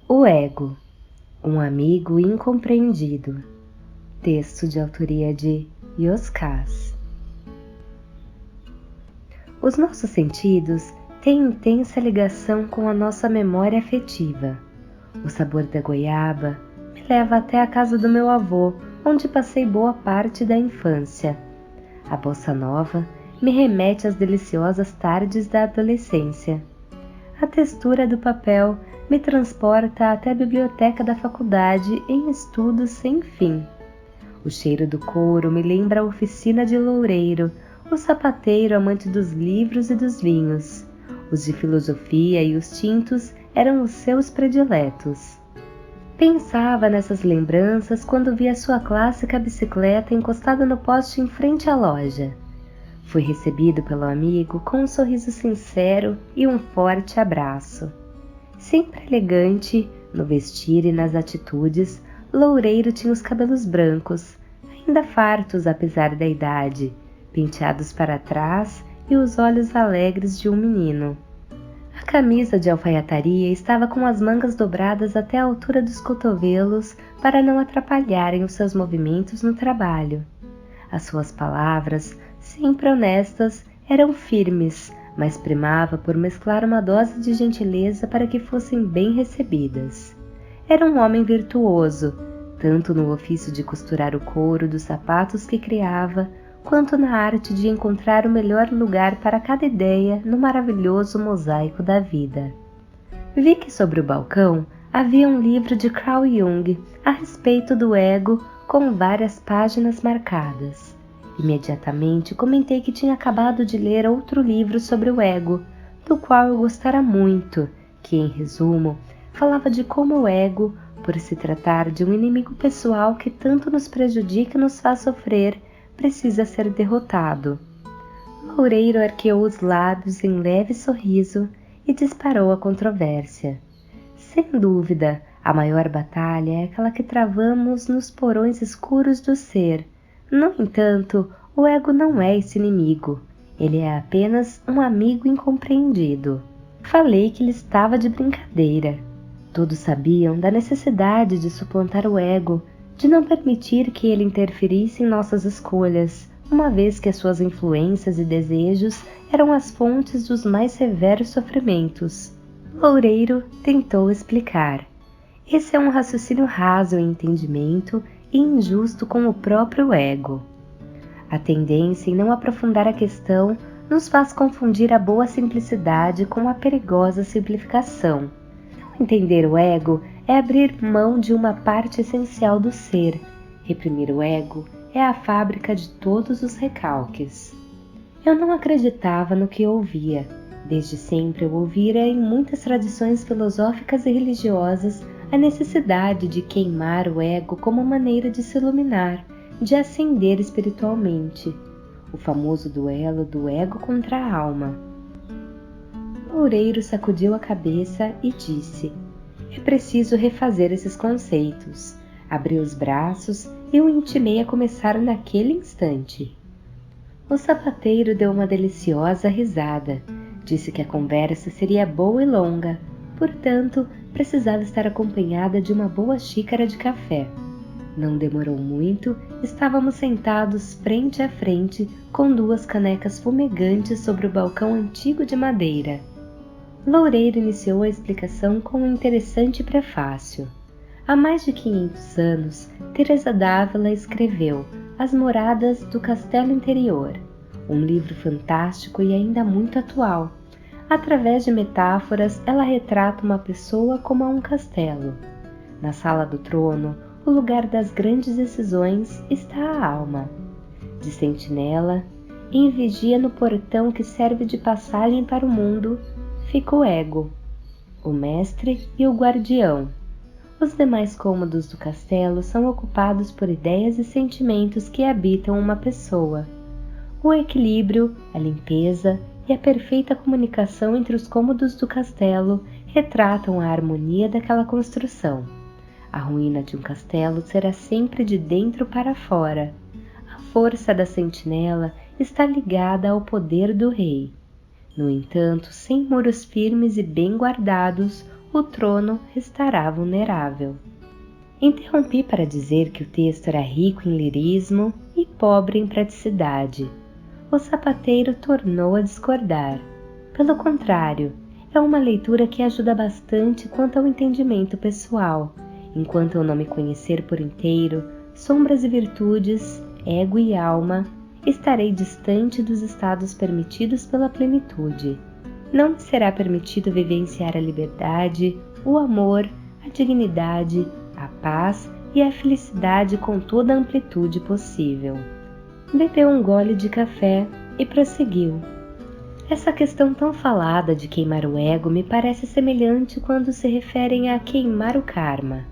O ego, um amigo incompreendido. Texto de autoria de Yoskás. Os nossos sentidos têm intensa ligação com a nossa memória afetiva. O sabor da goiaba me leva até a casa do meu avô, onde passei boa parte da infância. A bossa nova me remete às deliciosas tardes da adolescência. A textura do papel me transporta até a biblioteca da faculdade em estudos sem fim. O cheiro do couro me lembra a oficina de Loureiro, o sapateiro amante dos livros e dos vinhos. Os de filosofia e os tintos eram os seus prediletos. Pensava nessas lembranças quando vi a sua clássica bicicleta encostada no poste em frente à loja. Fui recebido pelo amigo com um sorriso sincero e um forte abraço. Sempre elegante, no vestir e nas atitudes, Loureiro tinha os cabelos brancos, ainda fartos apesar da idade, penteados para trás e os olhos alegres de um menino. A camisa de alfaiataria estava com as mangas dobradas até a altura dos cotovelos para não atrapalharem os seus movimentos no trabalho. As suas palavras, sempre honestas, eram firmes, mas primava por mesclar uma dose de gentileza para que fossem bem recebidas. Era um homem virtuoso, tanto no ofício de costurar o couro dos sapatos que criava, quanto na arte de encontrar o melhor lugar para cada ideia no maravilhoso mosaico da vida. Vi que sobre o balcão havia um livro de Carl Jung a respeito do ego com várias páginas marcadas. Imediatamente comentei que tinha acabado de ler outro livro sobre o ego, do qual eu gostara muito, que, em resumo, falava de como o ego, por se tratar de um inimigo pessoal que tanto nos prejudica e nos faz sofrer, precisa ser derrotado. Loureiro arqueou os lábios em leve sorriso e disparou a controvérsia. Sem dúvida, a maior batalha é aquela que travamos nos porões escuros do ser. No entanto, o ego não é esse inimigo. Ele é apenas um amigo incompreendido. Falei que ele estava de brincadeira. Todos sabiam da necessidade de suplantar o ego, de não permitir que ele interferisse em nossas escolhas, uma vez que as suas influências e desejos eram as fontes dos mais severos sofrimentos. Loureiro tentou explicar. Esse é um raciocínio raso em entendimento e injusto com o próprio ego. A tendência em não aprofundar a questão nos faz confundir a boa simplicidade com a perigosa simplificação. Não entender o ego é abrir mão de uma parte essencial do ser. Reprimir o ego é a fábrica de todos os recalques. Eu não acreditava no que ouvia. Desde sempre eu ouvira em muitas tradições filosóficas e religiosas a necessidade de queimar o ego como maneira de se iluminar, de ascender espiritualmente. O famoso duelo do ego contra a alma. Loureiro sacudiu a cabeça e disse: é preciso refazer esses conceitos. Abri os braços e o intimei a começar naquele instante. O sapateiro deu uma deliciosa risada. Disse que a conversa seria boa e longa, portanto, precisava estar acompanhada de uma boa xícara de café. Não demorou muito, estávamos sentados frente a frente com duas canecas fumegantes sobre o balcão antigo de madeira. Loureiro iniciou a explicação com um interessante prefácio. Há mais de 500 anos, Teresa d'Ávila escreveu As Moradas do Castelo Interior, um livro fantástico e ainda muito atual. Através de metáforas, ela retrata uma pessoa como um castelo. Na sala do trono, o lugar das grandes decisões, está a alma. De sentinela, em vigia no portão que serve de passagem para o mundo, fica o ego, o mestre e o guardião. Os demais cômodos do castelo são ocupados por ideias e sentimentos que habitam uma pessoa. O equilíbrio, a limpeza e a perfeita comunicação entre os cômodos do castelo retratam a harmonia daquela construção. A ruína de um castelo será sempre de dentro para fora. A força da sentinela está ligada ao poder do rei. No entanto, sem muros firmes e bem guardados, o trono restará vulnerável. Interrompi para dizer que o texto era rico em lirismo e pobre em praticidade. O sapateiro tornou a discordar. Pelo contrário, é uma leitura que ajuda bastante quanto ao entendimento pessoal. Enquanto eu não me conhecer por inteiro, sombras e virtudes, ego e alma, estarei distante dos estados permitidos pela plenitude. Não me será permitido vivenciar a liberdade, o amor, a dignidade, a paz e a felicidade com toda a amplitude possível. Bebeu um gole de café e prosseguiu. Essa questão tão falada de queimar o ego me parece semelhante quando se referem a queimar o karma.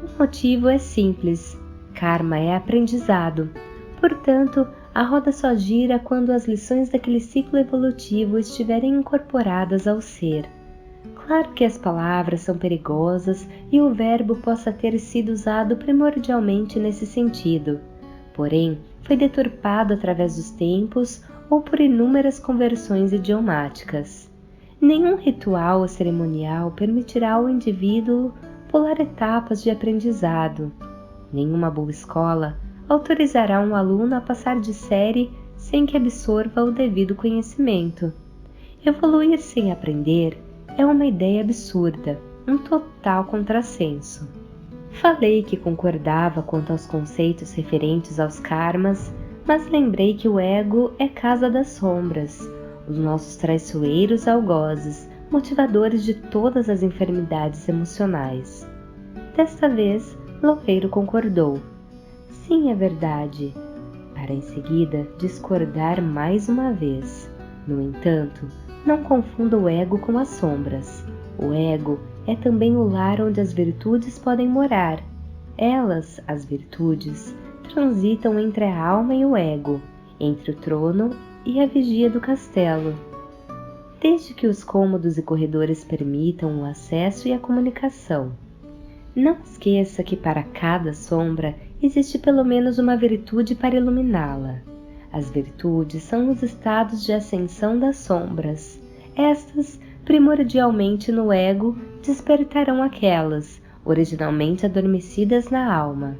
O motivo é simples. Karma é aprendizado. Portanto, a roda só gira quando as lições daquele ciclo evolutivo estiverem incorporadas ao ser. Claro que as palavras são perigosas e o verbo possa ter sido usado primordialmente nesse sentido. Porém, foi deturpado através dos tempos ou por inúmeras conversões idiomáticas. Nenhum ritual ou cerimonial permitirá ao indivíduo pular etapas de aprendizado. Nenhuma boa escola autorizará um aluno a passar de série sem que absorva o devido conhecimento. Evoluir sem aprender é uma ideia absurda, um total contrassenso. Falei que concordava quanto aos conceitos referentes aos karmas, mas lembrei que o ego é casa das sombras, os nossos traiçoeiros algozes, motivadores de todas as enfermidades emocionais. Desta vez, Louveiro concordou. Sim, é verdade. Para em seguida discordar mais uma vez. No entanto, não confunda o ego com as sombras. O ego é também o lar onde as virtudes podem morar. Elas, as virtudes, transitam entre a alma e o ego, entre o trono e a vigia do castelo. Desde que os cômodos e corredores permitam o acesso e a comunicação. Não esqueça que para cada sombra existe pelo menos uma virtude para iluminá-la. As virtudes são os estados de ascensão das sombras. Estas, primordialmente no ego, despertarão aquelas, originalmente adormecidas na alma.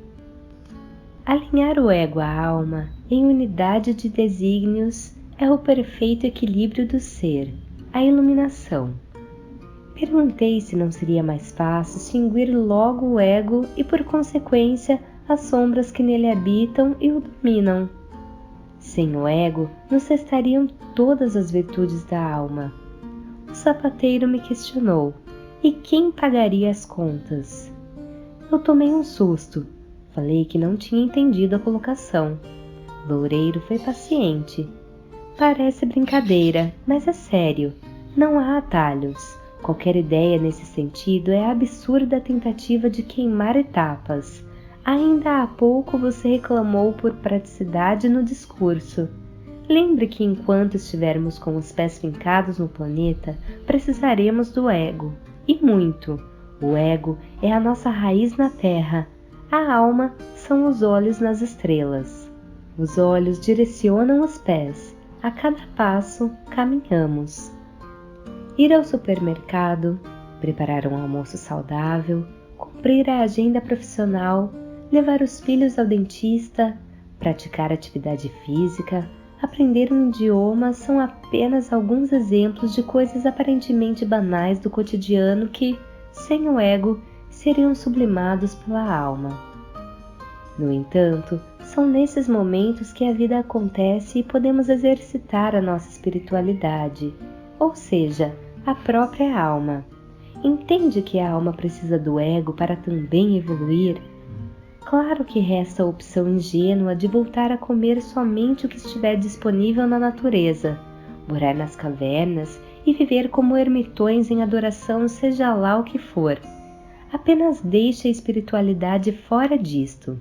Alinhar o ego à alma, em unidade de desígnios, é o perfeito equilíbrio do ser, a iluminação. Perguntei se não seria mais fácil extinguir logo o ego e, por consequência, as sombras que nele habitam e o dominam. Sem o ego, nos restariam todas as virtudes da alma. O sapateiro me questionou, e quem pagaria as contas? Eu tomei um susto. Falei que não tinha entendido a colocação. Loureiro foi paciente. Parece brincadeira, mas é sério. Não há atalhos. Qualquer ideia nesse sentido é a absurda tentativa de queimar etapas. Ainda há pouco você reclamou por praticidade no discurso. Lembre que enquanto estivermos com os pés fincados no planeta, precisaremos do ego. E muito. O ego é a nossa raiz na terra. A alma são os olhos nas estrelas. Os olhos direcionam os pés. A cada passo, caminhamos. Ir ao supermercado, preparar um almoço saudável, cumprir a agenda profissional, levar os filhos ao dentista, praticar atividade física, aprender um idioma são apenas alguns exemplos de coisas aparentemente banais do cotidiano que, sem o ego, seriam sublimados pela alma. No entanto, são nesses momentos que a vida acontece e podemos exercitar a nossa espiritualidade, ou seja, a própria alma. Entende que a alma precisa do ego para também evoluir? Claro que resta a opção ingênua de voltar a comer somente o que estiver disponível na natureza, morar nas cavernas e viver como ermitões em adoração seja lá o que for. Apenas deixe a espiritualidade fora disto,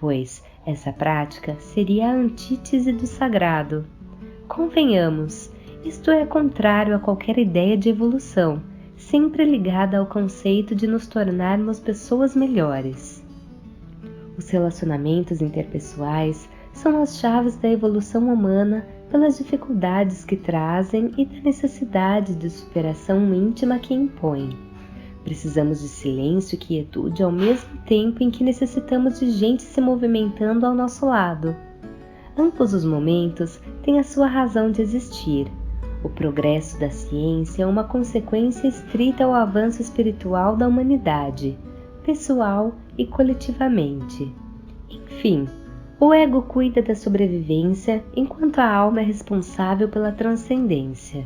pois essa prática seria a antítese do sagrado. Convenhamos, isto é contrário a qualquer ideia de evolução, sempre ligada ao conceito de nos tornarmos pessoas melhores. Os relacionamentos interpessoais são as chaves da evolução humana pelas dificuldades que trazem e da necessidade de superação íntima que impõem. Precisamos de silêncio e quietude ao mesmo tempo em que necessitamos de gente se movimentando ao nosso lado. Ambos os momentos têm a sua razão de existir. O progresso da ciência é uma consequência estrita ao avanço espiritual da humanidade, pessoal e coletivamente. Enfim, o ego cuida da sobrevivência enquanto a alma é responsável pela transcendência.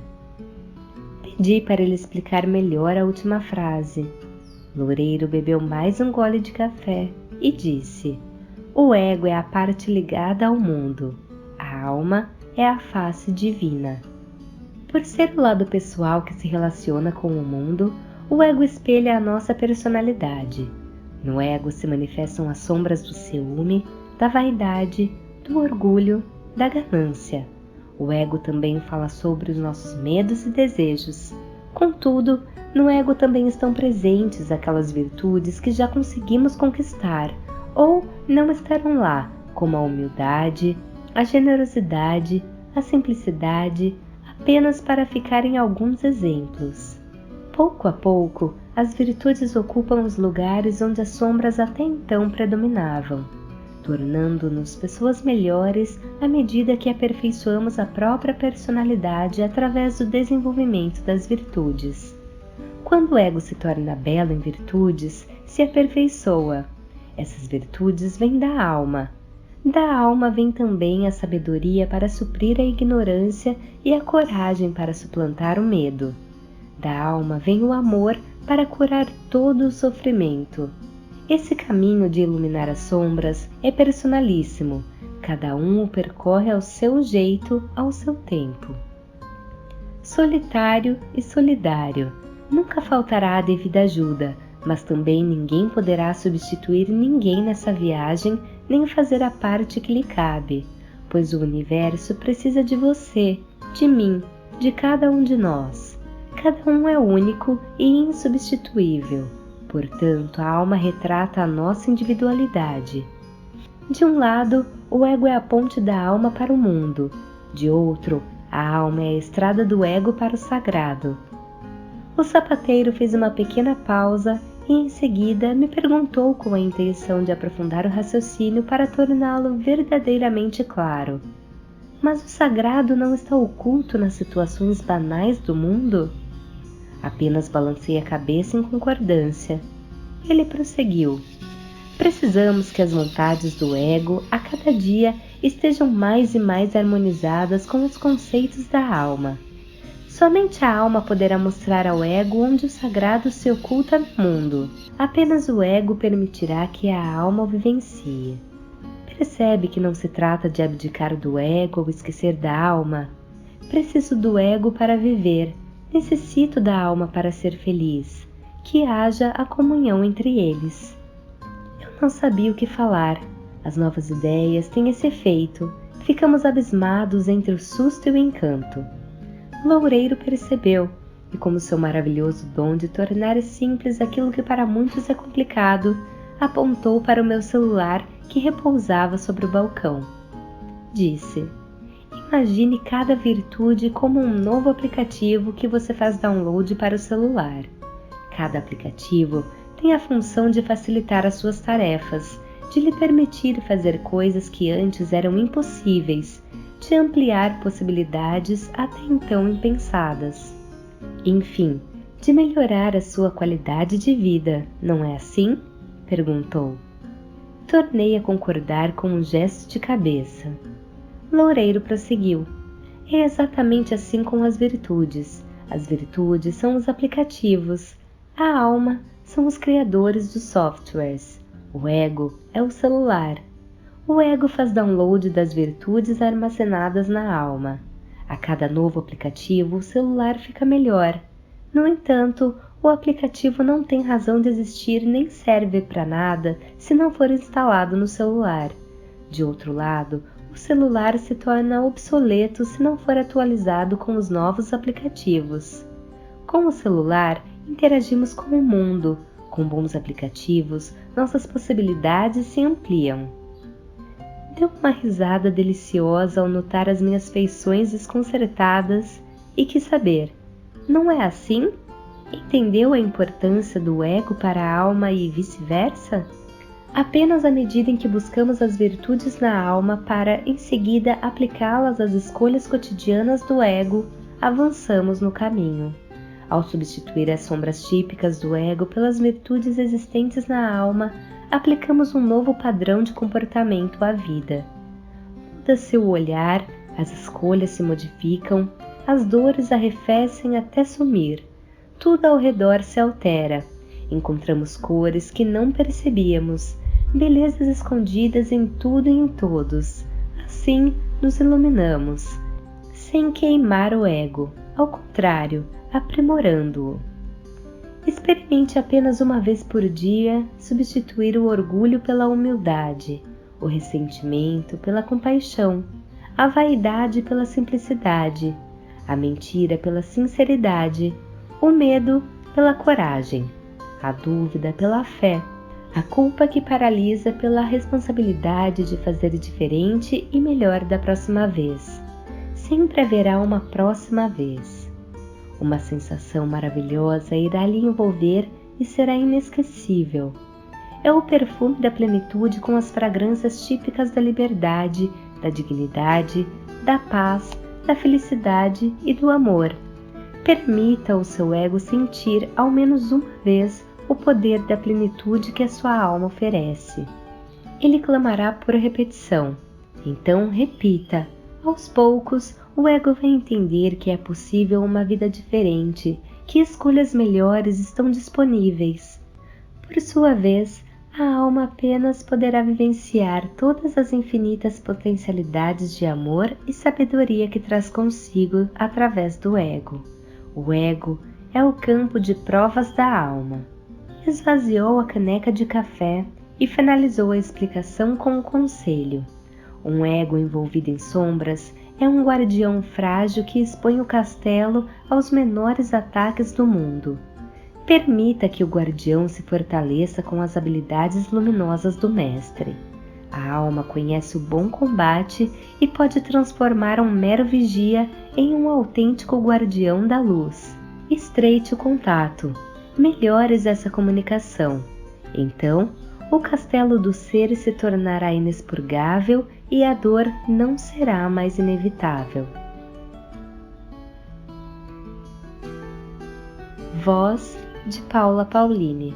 Pedi para ele explicar melhor a última frase. Loureiro bebeu mais um gole de café e disse: o ego é a parte ligada ao mundo, a alma é a face divina. Por ser o lado pessoal que se relaciona com o mundo, o ego espelha a nossa personalidade. No ego se manifestam as sombras do ciúme, da vaidade, do orgulho, da ganância. O ego também fala sobre os nossos medos e desejos. Contudo, no ego também estão presentes aquelas virtudes que já conseguimos conquistar ou não estarão lá, como a humildade, a generosidade, a simplicidade, apenas para ficarem alguns exemplos. Pouco a pouco, as virtudes ocupam os lugares onde as sombras até então predominavam, tornando-nos pessoas melhores à medida que aperfeiçoamos a própria personalidade através do desenvolvimento das virtudes. Quando o ego se torna belo em virtudes, se aperfeiçoa. Essas virtudes vêm da alma. Da alma vem também a sabedoria para suprir a ignorância e a coragem para suplantar o medo. Da alma vem o amor para curar todo o sofrimento. Esse caminho de iluminar as sombras é personalíssimo, cada um o percorre ao seu jeito, ao seu tempo. Solitário e solidário, nunca faltará a devida ajuda, mas também ninguém poderá substituir ninguém nessa viagem nem fazer a parte que lhe cabe, pois o universo precisa de você, de mim, de cada um de nós. Cada um é único e insubstituível. Portanto, a alma retrata a nossa individualidade. De um lado, o ego é a ponte da alma para o mundo. De outro, a alma é a estrada do ego para o sagrado. O sapateiro fez uma pequena pausa e em seguida me perguntou com a intenção de aprofundar o raciocínio para torná-lo verdadeiramente claro. Mas o sagrado não está oculto nas situações banais do mundo? Apenas balancei a cabeça em concordância. Ele prosseguiu. Precisamos que as vontades do ego a cada dia estejam mais e mais harmonizadas com os conceitos da alma. Somente a alma poderá mostrar ao ego onde o sagrado se oculta no mundo. Apenas o ego permitirá que a alma o vivencie. Percebe que não se trata de abdicar do ego ou esquecer da alma. Preciso do ego para viver. Necessito da alma para ser feliz, que haja a comunhão entre eles. Eu não sabia o que falar. As novas ideias têm esse efeito. Ficamos abismados entre o susto e o encanto. Loureiro percebeu, e como seu maravilhoso dom de tornar simples aquilo que para muitos é complicado, apontou para o meu celular que repousava sobre o balcão. Disse: imagine cada virtude como um novo aplicativo que você faz download para o celular. Cada aplicativo tem a função de facilitar as suas tarefas, de lhe permitir fazer coisas que antes eram impossíveis, de ampliar possibilidades até então impensadas. Enfim, de melhorar a sua qualidade de vida, não é assim? Perguntou. Tornei a concordar com um gesto de cabeça. Loureiro prosseguiu. É exatamente assim com as virtudes. As virtudes são os aplicativos. A alma são os criadores dos softwares. O ego é o celular. O ego faz download das virtudes armazenadas na alma. A cada novo aplicativo, o celular fica melhor. No entanto, o aplicativo não tem razão de existir nem serve para nada se não for instalado no celular. De outro lado, o celular se torna obsoleto se não for atualizado com os novos aplicativos. Com o celular, interagimos com o mundo. Com bons aplicativos, nossas possibilidades se ampliam. Deu uma risada deliciosa ao notar as minhas feições desconcertadas e quis saber: não é assim? Entendeu a importância do ego para a alma e vice-versa? Apenas à medida em que buscamos as virtudes na alma para, em seguida, aplicá-las às escolhas cotidianas do ego, avançamos no caminho. Ao substituir as sombras típicas do ego pelas virtudes existentes na alma, aplicamos um novo padrão de comportamento à vida. Muda-se o olhar, as escolhas se modificam, as dores arrefecem até sumir. Tudo ao redor se altera. Encontramos cores que não percebíamos, belezas escondidas em tudo e em todos. Assim nos iluminamos, sem queimar o ego, ao contrário, aprimorando-o. Experimente apenas uma vez por dia substituir o orgulho pela humildade, o ressentimento pela compaixão, a vaidade pela simplicidade, a mentira pela sinceridade, o medo pela coragem, a dúvida pela fé, a culpa que paralisa pela responsabilidade de fazer diferente e melhor da próxima vez. Sempre haverá uma próxima vez. Uma sensação maravilhosa irá lhe envolver e será inesquecível. É o perfume da plenitude com as fragrâncias típicas da liberdade, da dignidade, da paz, da felicidade e do amor. Permita ao seu ego sentir ao menos uma vez o poder da plenitude que a sua alma oferece. Ele clamará por repetição. Então repita. Aos poucos, o ego vai entender que é possível uma vida diferente, que escolhas melhores estão disponíveis. Por sua vez, a alma apenas poderá vivenciar todas as infinitas potencialidades de amor e sabedoria que traz consigo através do ego. O ego é o campo de provas da alma. Esvaziou a caneca de café e finalizou a explicação com um conselho. Um ego envolvido em sombras é um guardião frágil que expõe o castelo aos menores ataques do mundo. Permita que o guardião se fortaleça com as habilidades luminosas do mestre. A alma conhece o bom combate e pode transformar um mero vigia em um autêntico guardião da luz. Estreite o contato. Melhores essa comunicação. Então, o castelo do ser se tornará inexpurgável e a dor não será mais inevitável. Voz de Paula Pauline.